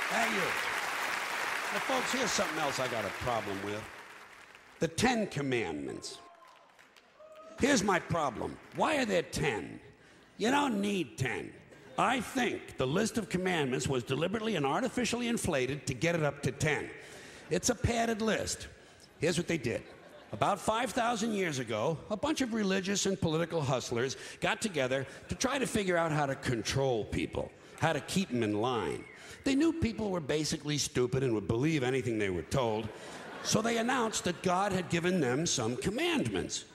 Hey, you. Now, folks, here's something else I got a problem with. The 10 Commandments. Here's my problem. Why are there 10? You don't need 10. I think the list of commandments was deliberately and artificially inflated to get it up to 10. It's a padded list. Here's what they did. About 5,000 years ago, a bunch of religious and political hustlers got together to try to figure out how to control people, how to keep them in line. They knew people were basically stupid and would believe anything they were told, so they announced that God had given them some commandments.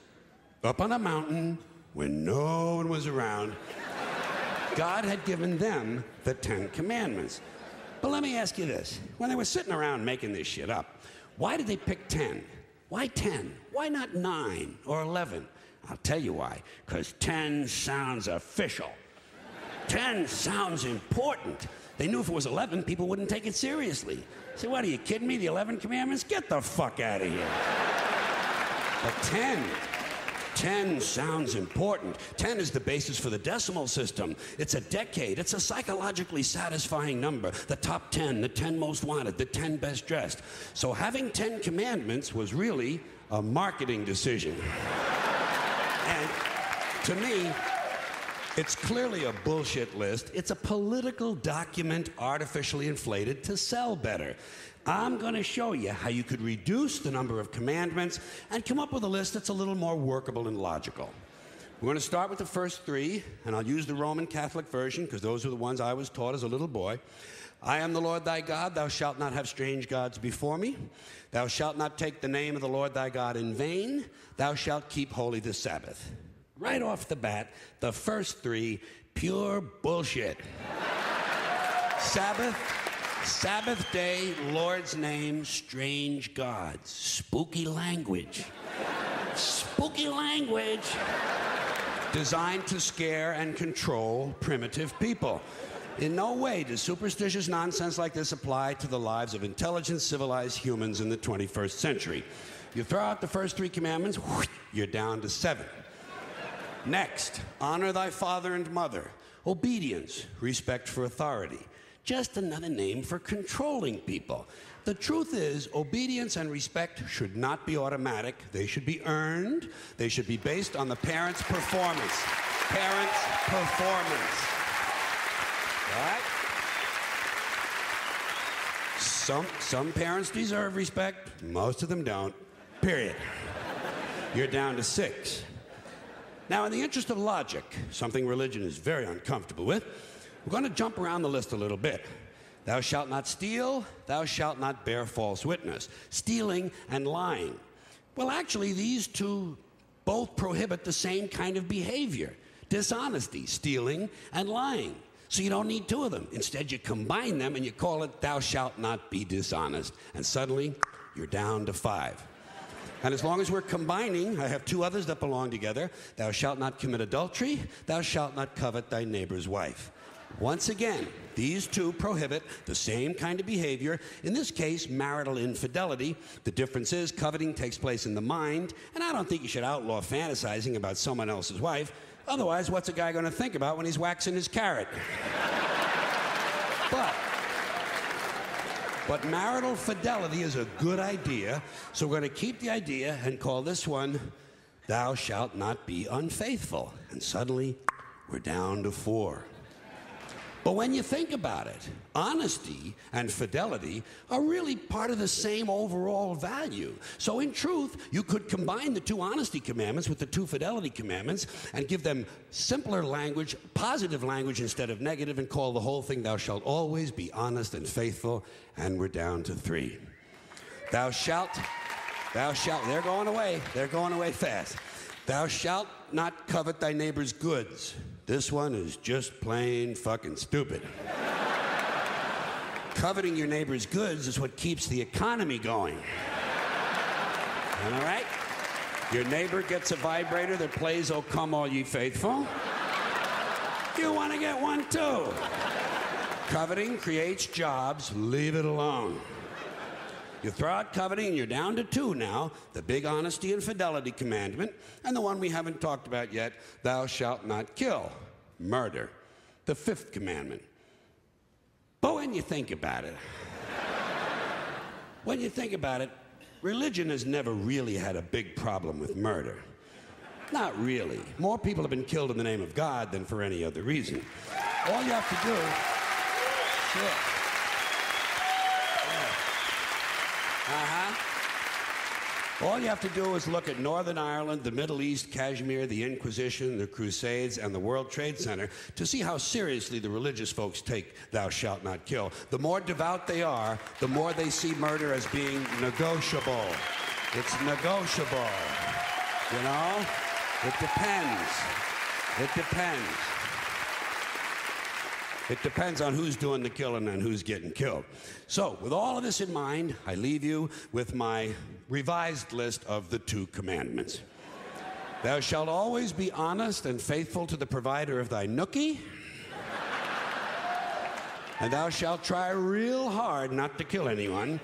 Up on a mountain, when no one was around, God had given them the 10 Commandments. But let me ask you this. When they were sitting around making this shit up, why did they pick 10? Why 10? Why not 9 or 11? I'll tell you why. Because 10 sounds official. 10 sounds important. They knew if it was 11, people wouldn't take it seriously. Say, what, are you kidding me? The 11 Commandments? Get the fuck out of here. But 10 sounds important. 10 is the basis for the decimal system. It's a decade. It's a psychologically satisfying number. The top 10, the 10 most wanted, the 10 best dressed. So having 10 commandments was really a marketing decision. And to me, it's clearly a bullshit list. It's a political document artificially inflated to sell better. I'm going to show you how you could reduce the number of commandments and come up with a list that's a little more workable and logical. We're going to start with the first 3, and I'll use the Roman Catholic version because those are the ones I was taught as a little boy. I am the Lord thy God. Thou shalt not have strange gods before me. Thou shalt not take the name of the Lord thy God in vain. Thou shalt keep holy the Sabbath. Right off the bat, the first 3, pure bullshit. Sabbath day, Lord's name, strange gods. Spooky language. Spooky language. Designed to scare and control primitive people. In no way does superstitious nonsense like this apply to the lives of intelligent, civilized humans in the 21st century. You throw out the first 3 commandments, you're down to 7. Next, honor thy father and mother. Obedience, respect for authority. Just another name for controlling people. The truth is, obedience and respect should not be automatic. They should be earned. They should be based on the parent's performance. Parent's performance. All right? Some parents deserve respect. Most of them don't. Period. You're down to 6. Now, in the interest of logic, something religion is very uncomfortable with, we're going to jump around the list a little bit. Thou shalt not steal. Thou shalt not bear false witness. Stealing and lying. Well, actually, these 2 both prohibit the same kind of behavior. Dishonesty, stealing, and lying. So you don't need 2 of them. Instead, you combine them and you call it thou shalt not be dishonest. And suddenly, you're down to 5. And as long as we're combining, I have 2 others that belong together. Thou shalt not commit adultery. Thou shalt not covet thy neighbor's wife. Once again, these 2 prohibit the same kind of behavior. In this case, marital infidelity. The difference is coveting takes place in the mind, and I don't think you should outlaw fantasizing about someone else's wife. Otherwise, what's a guy going to think about when he's waxing his carrot? But marital fidelity is a good idea, so we're going to keep the idea and call this one, thou shalt not be unfaithful. And suddenly, we're down to 4. But when you think about it, honesty and fidelity are really part of the same overall value. So in truth, you could combine the 2 honesty commandments with the 2 fidelity commandments and give them simpler language, positive language instead of negative, and call the whole thing, thou shalt always be honest and faithful, and we're down to 3. Thou shalt, they're going away fast. Thou shalt not covet thy neighbor's goods. This one is just plain fucking stupid. Coveting your neighbor's goods is what keeps the economy going. All right? Your neighbor gets a vibrator that plays "O Come All Ye Faithful." You want to get one too. Coveting creates jobs. Leave it alone. You throw out coveting and you're down to 2 now, the big honesty and fidelity commandment, and the one we haven't talked about yet, thou shalt not kill, murder, the 5th commandment. But when you think about it, religion has never really had a big problem with murder. Not really. More people have been killed in the name of God than for any other reason. All you have to do... Sure. All you have to do is look at Northern Ireland, the Middle East, Kashmir, the Inquisition, the Crusades, and the World Trade Center to see how seriously the religious folks take thou shalt not kill. The more devout they are, the more they see murder as being negotiable. It's negotiable. You know? It depends. It depends. It depends on who's doing the killing and who's getting killed. So, with all of this in mind, I leave you with my revised list of the 2 commandments. Thou shalt always be honest and faithful to the provider of thy nookie. And thou shalt try real hard not to kill anyone,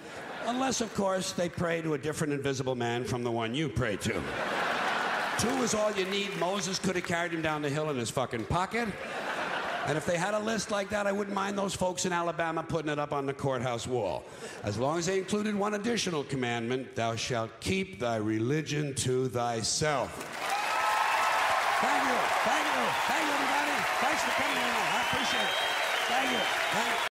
unless, of course, they pray to a different invisible man from the one you pray to. 2 is all you need. Moses could have carried him down the hill in his fucking pocket. And if they had a list like that, I wouldn't mind those folks in Alabama putting it up on the courthouse wall. As long as they included one additional commandment, thou shalt keep thy religion to thyself. Thank you. Thank you. Thank you, everybody. Thanks for coming in. I appreciate it. Thank you. Thank you.